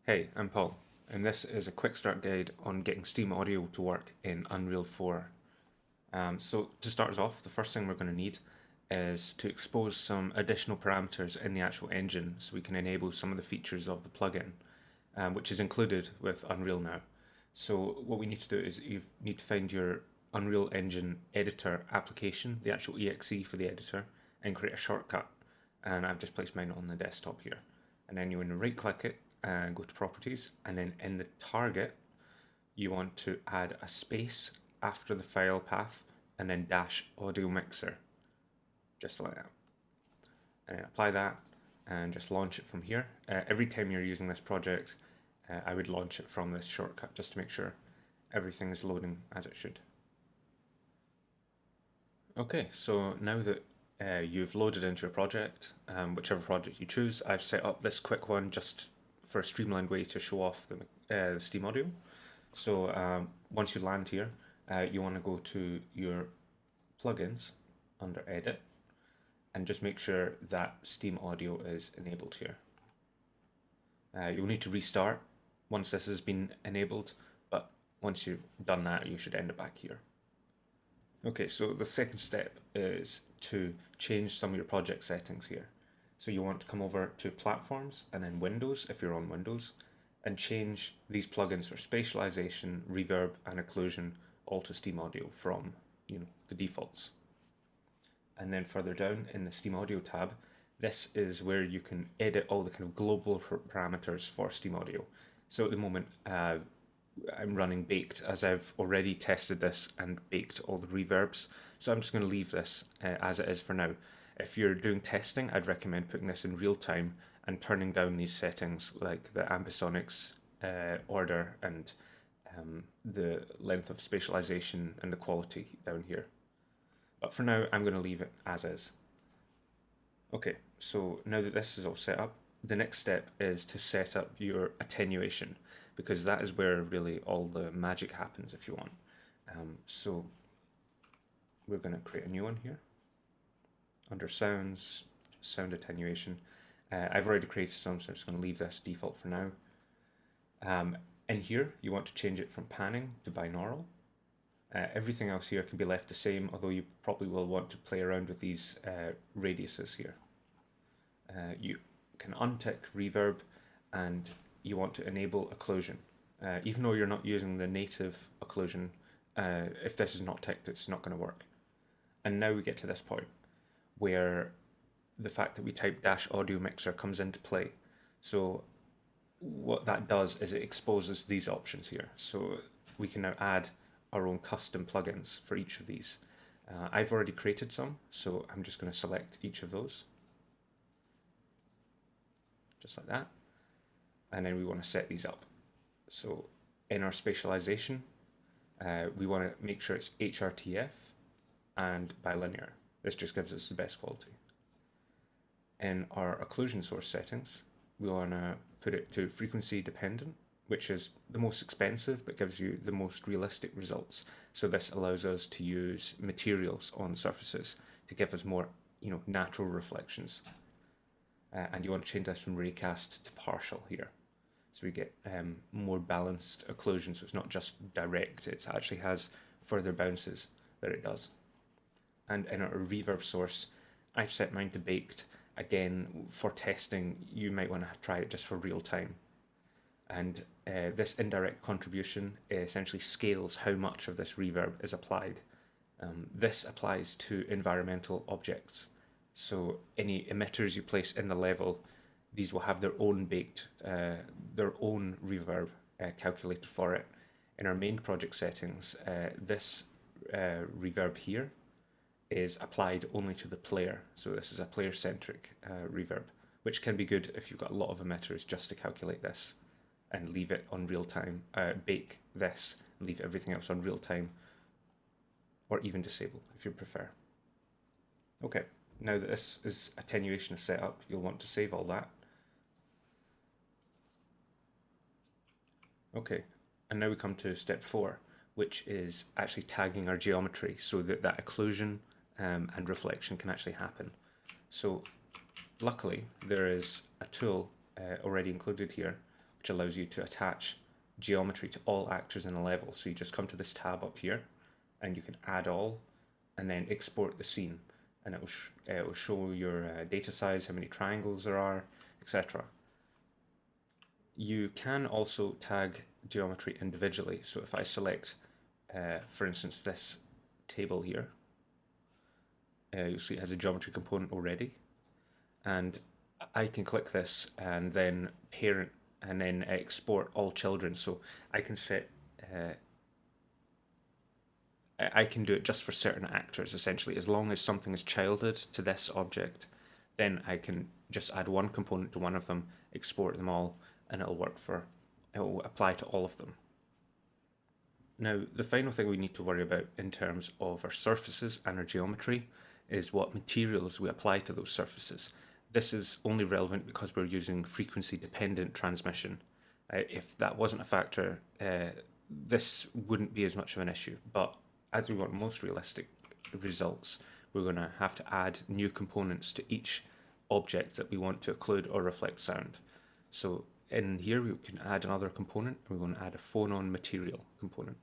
Hey, I'm Paul, and this is a quick start guide on getting Steam Audio to work in Unreal 4. So to start us off, the first thing we're going to need is to expose some additional parameters in the actual engine so we can enable some of the features of the plugin, which is included with Unreal now. So what we need to do is you need to find your Unreal Engine editor application, the actual exe for the editor, and create a shortcut. And I've just placed mine on the desktop here. And then you want to right click it and go to properties, and then in the target you want to add a space after the file path and then dash audio mixer, just like that, and then apply that and just launch it from here. Every time you're using this project, I would launch it from this shortcut just to make sure everything is loading as it should. Okay, so now that you've loaded into your project, whichever project you choose, I've set up this quick one just for a streamlined way to show off the Steam Audio. So once you land here, you want to go to your plugins under Edit and just make sure that Steam Audio is enabled here. You'll need to restart once this has been enabled, but once you've done that, you should end it back here. Okay, so the second step is to change some of your project settings here. So you want to come over to Platforms and then Windows if you're on Windows, and change these plugins for spatialization, reverb, and occlusion all to Steam Audio from the defaults. And then further down in the Steam Audio tab, this is where you can edit all the kind of global parameters for Steam Audio. So at the moment, I'm running baked as I've already tested this and baked all the reverbs. So I'm just going to leave this as it is for now. If you're doing testing, I'd recommend putting this in real time and turning down these settings like the ambisonics order and the length of spatialization and the quality down here. But for now, I'm going to leave it as is. Okay, so now that this is all set up, the next step is to set up your attenuation, because that is where really all the magic happens if you want. So we're going to create a new one here under sounds, sound attenuation. I've already created some, so I'm just going to leave this default for now. In here, you want to change it from panning to binaural. Everything else here can be left the same, although you probably will want to play around with these radiuses here. You can untick reverb, and you want to enable occlusion. Even though you're not using the native occlusion, if this is not ticked, it's not going to work. And now we get to this point where the fact that we type dash audio mixer comes into play. So what that does is it exposes these options here. So we can now add our own custom plugins for each of these. I've already created some, so I'm just going to select each of those, just like that. And then we want to set these up. So in our spatialization, we want to make sure it's HRTF and bilinear. This just gives us the best quality. In our occlusion source settings, we want to put it to frequency dependent, which is the most expensive but gives you the most realistic results. So this allows us to use materials on surfaces to give us more, natural reflections. And you want to change this from raycast to partial here. So we get more balanced occlusion, so it's not just direct, it actually has further bounces that it does. And in our reverb source, I've set mine to baked. Again, for testing, you might want to try it just for real time. And this indirect contribution essentially scales how much of this reverb is applied. This applies to environmental objects. So any emitters you place in the level, these will have their own baked, their own reverb calculated for it. In our main project settings, this reverb here is applied only to the player. So this is a player-centric reverb, which can be good if you've got a lot of emitters just to calculate this and leave it on real time, bake this, and leave everything else on real time, or even disable if you prefer. Okay, now that this is attenuation is set up, you'll want to save all that. Okay, and now we come to step 4, which is actually tagging our geometry so that that occlusion and reflection can actually happen. So luckily there is a tool already included here which allows you to attach geometry to all actors in a level. So you just come to this tab up here and you can add all and then export the scene, and it will show your data size, how many triangles there are, etc. You can also tag geometry individually. So if I select, for instance, this table here, you'll see it has a geometry component already, and I can click this and then parent and then export all children. So I can set, I can do it just for certain actors essentially. As long as something is childed to this object, then I can just add one component to one of them, export them all, and it will apply to all of them. Now, the final thing we need to worry about in terms of our surfaces and our geometry is what materials we apply to those surfaces. This is only relevant because we're using frequency-dependent transmission. If that wasn't a factor, this wouldn't be as much of an issue. But as we want most realistic results, we're going to have to add new components to each object that we want to occlude or reflect sound. So in here, we can add another component. We're going to add a phonon material component.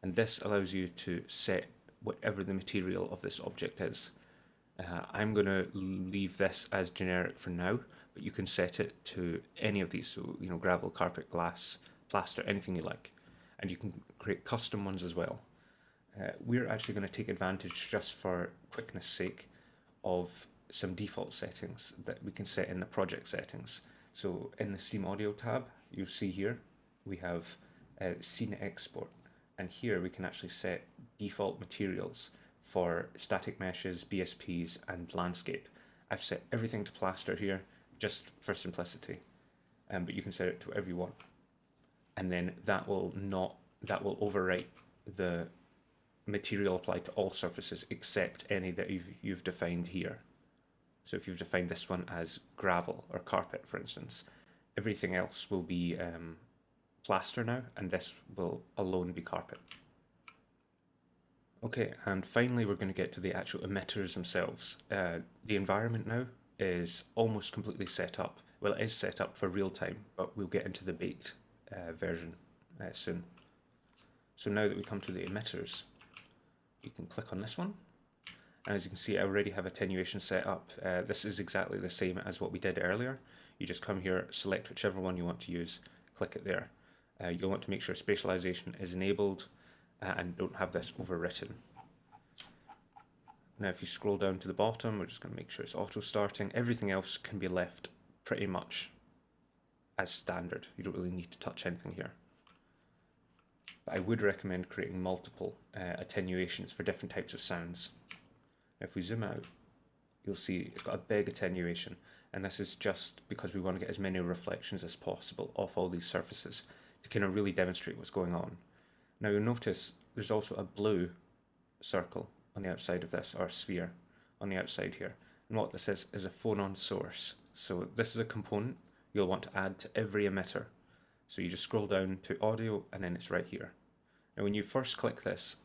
And this allows you to set whatever the material of this object is. I'm going to leave this as generic for now, but you can set it to any of these. So, gravel, carpet, glass, plaster, anything you like. And you can create custom ones as well. We're actually going to take advantage, just for quickness sake, of some default settings that we can set in the project settings. So in the Steam Audio tab, you'll see here, we have Scene Export. And here we can actually set default materials for static meshes, BSPs, and landscape. I've set everything to plaster here, just for simplicity. But you can set it to whatever you want. And then that will overwrite the material applied to all surfaces except any that you've defined here. So if you've defined this one as gravel or carpet, for instance, everything else will be plaster now, and this will alone be carpet. Okay, and finally we're going to get to the actual emitters themselves. The environment now is almost completely set up. Well, it is set up for real time, but we'll get into the baked version soon. So now that we come to the emitters, you can click on this one. And as you can see, I already have attenuation set up. This is exactly the same as what we did earlier. You just come here, select whichever one you want to use, click it there. You'll want to make sure spatialization is enabled and don't have this overwritten. Now if you scroll down to the bottom, we're just going to make sure it's auto starting. Everything else can be left pretty much as standard. You don't really need to touch anything here. But I would recommend creating multiple attenuations for different types of sounds. If we zoom out, you'll see it's got a big attenuation, and this is just because we want to get as many reflections as possible off all these surfaces to kind of really demonstrate what's going on. Now you'll notice there's also a blue circle on the outside of this, or sphere on the outside here. And what this is a phonon source. So this is a component you'll want to add to every emitter. So you just scroll down to audio and then it's right here. Now when you first click this,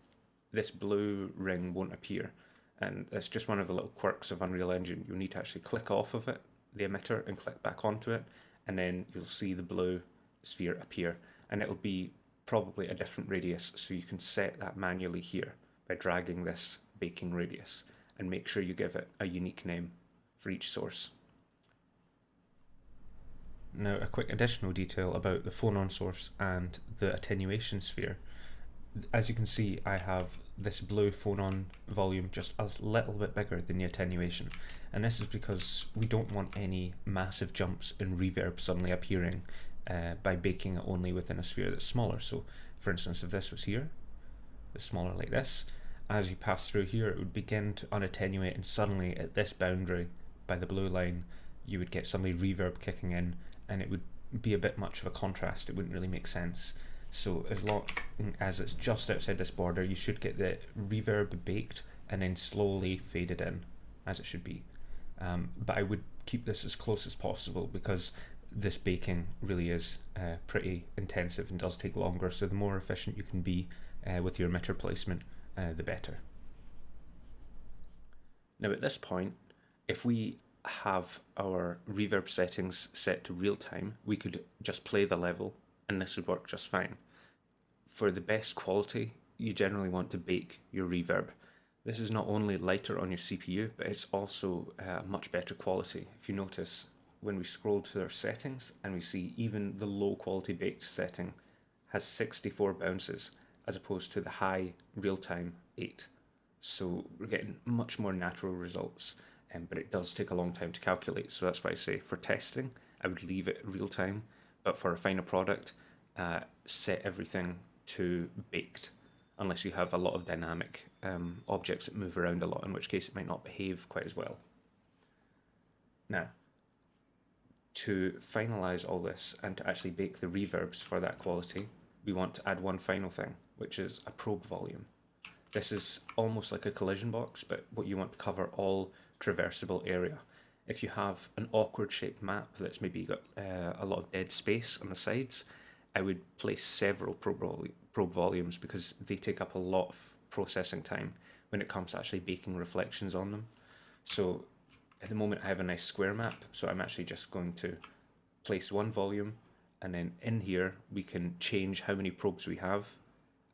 this blue ring won't appear. And it's just one of the little quirks of Unreal Engine. You'll need to actually click off of it, the emitter, and click back onto it. And then you'll see the blue sphere appear. And it'll be probably a different radius. So you can set that manually here by dragging this baking radius. And make sure you give it a unique name for each source. Now a quick additional detail about the phonon source and the attenuation sphere. As you can see, I have this blue phonon volume just a little bit bigger than the attenuation, and this is because we don't want any massive jumps in reverb suddenly appearing by baking it only within a sphere that's smaller. So for instance, if this was here, it's smaller like this, as you pass through here it would begin to unattenuate, and suddenly at this boundary by the blue line you would get suddenly reverb kicking in, and it would be a bit much of a contrast. It wouldn't really make sense. So as long as it's just outside this border, you should get the reverb baked and then slowly faded in, as it should be. But I would keep this as close as possible because this baking really is pretty intensive and does take longer. So the more efficient you can be with your emitter placement, the better. Now at this point, if we have our reverb settings set to real time, we could just play the level and this would work just fine. For the best quality, you generally want to bake your reverb. This is not only lighter on your CPU, but it's also much better quality. If you notice, when we scroll to our settings and we see even the low quality baked setting has 64 bounces as opposed to the high real-time 8. So we're getting much more natural results, but it does take a long time to calculate. So that's why I say for testing, I would leave it real time, but for a final product, set everything to baked, unless you have a lot of dynamic objects that move around a lot, in which case it might not behave quite as well. Now, to finalize all this and to actually bake the reverbs for that quality, we want to add one final thing, which is a probe volume. This is almost like a collision box, but what you want to cover all traversable area. If you have an awkward shaped map that's maybe got a lot of dead space on the sides, I would place several probe volumes because they take up a lot of processing time when it comes to actually baking reflections on them. So at the moment I have a nice square map, so I'm actually just going to place one volume, and then in here we can change how many probes we have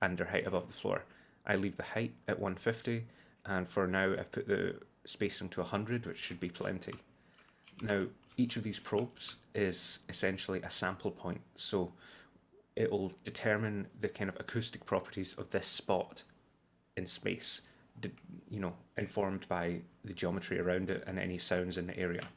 and their height above the floor. I leave the height at 150, and for now I've put the spacing to 100, which should be plenty. Now, each of these probes is essentially a sample point, so it will determine the kind of acoustic properties of this spot in space, informed by the geometry around it and any sounds in the area.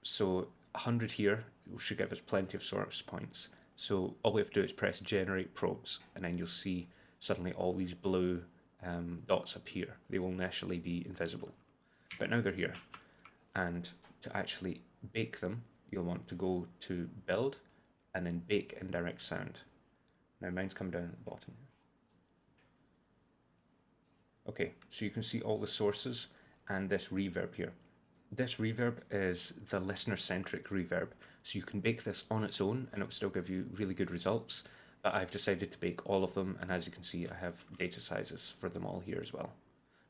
So 100 here should give us plenty of source points. So all we have to do is press generate probes, and then you'll see suddenly all these blue dots appear. They will initially be invisible, but now they're here. And to actually bake them, you'll want to go to build and then bake indirect sound. Now mine's come down at the bottom. Okay, so you can see all the sources and this reverb here. This reverb is the listener-centric reverb, so you can bake this on its own and it will still give you really good results, but I've decided to bake all of them, and as you can see I have data sizes for them all here as well.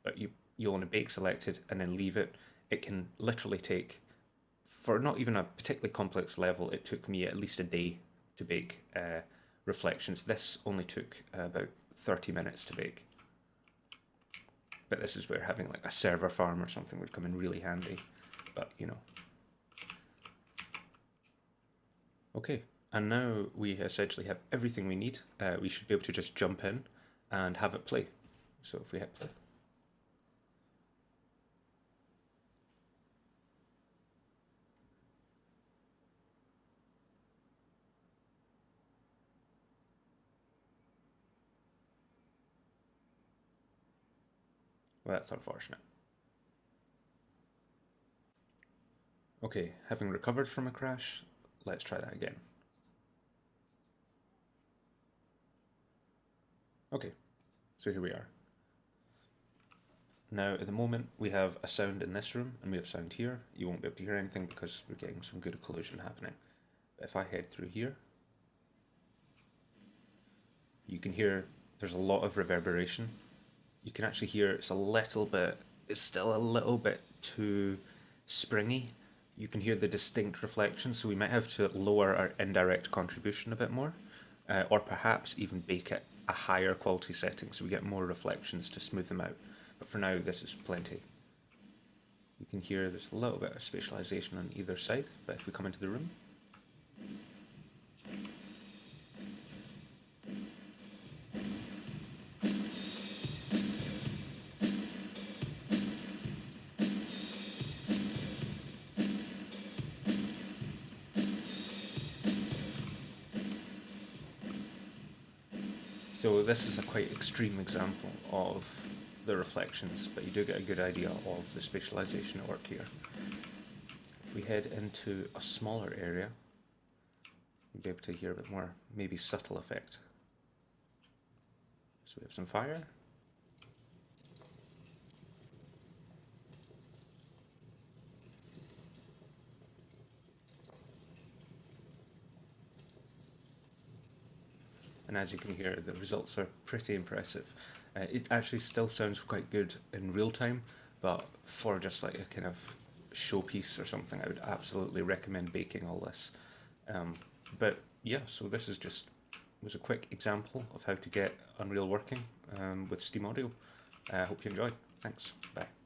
But you want to bake selected and then leave it. It can literally take, for not even a particularly complex level, it took me at least a day to bake reflections. This only took about 30 minutes to bake. But this is where having like a server farm or something would come in really handy, but you know. Okay, and now we essentially have everything we need. We should be able to just jump in and have it play. So if we hit play. Well, that's unfortunate. Okay, having recovered from a crash, let's try that again. Okay, so here we are. Now, at the moment, we have a sound in this room, and we have sound here. You won't be able to hear anything because we're getting some good collision happening. But if I head through here, you can hear there's a lot of reverberation. You can actually hear it's still a little bit too springy. You can hear the distinct reflections, so we might have to lower our indirect contribution a bit more, or perhaps even bake it a higher quality setting so we get more reflections to smooth them out. But for now, this is plenty. You can hear there's a little bit of spatialization on either side, but if we come into the room, so this is a quite extreme example of the reflections, but you do get a good idea of the spatialization at work here. If we head into a smaller area, you'll be able to hear a bit more, maybe subtle effect. So we have some fire. And as you can hear, the results are pretty impressive. It actually still sounds quite good in real time, but for just like a kind of showpiece or something, I would absolutely recommend baking all this. But yeah, so this was a quick example of how to get Unreal working with Steam Audio. I hope you enjoyed. Thanks. Bye.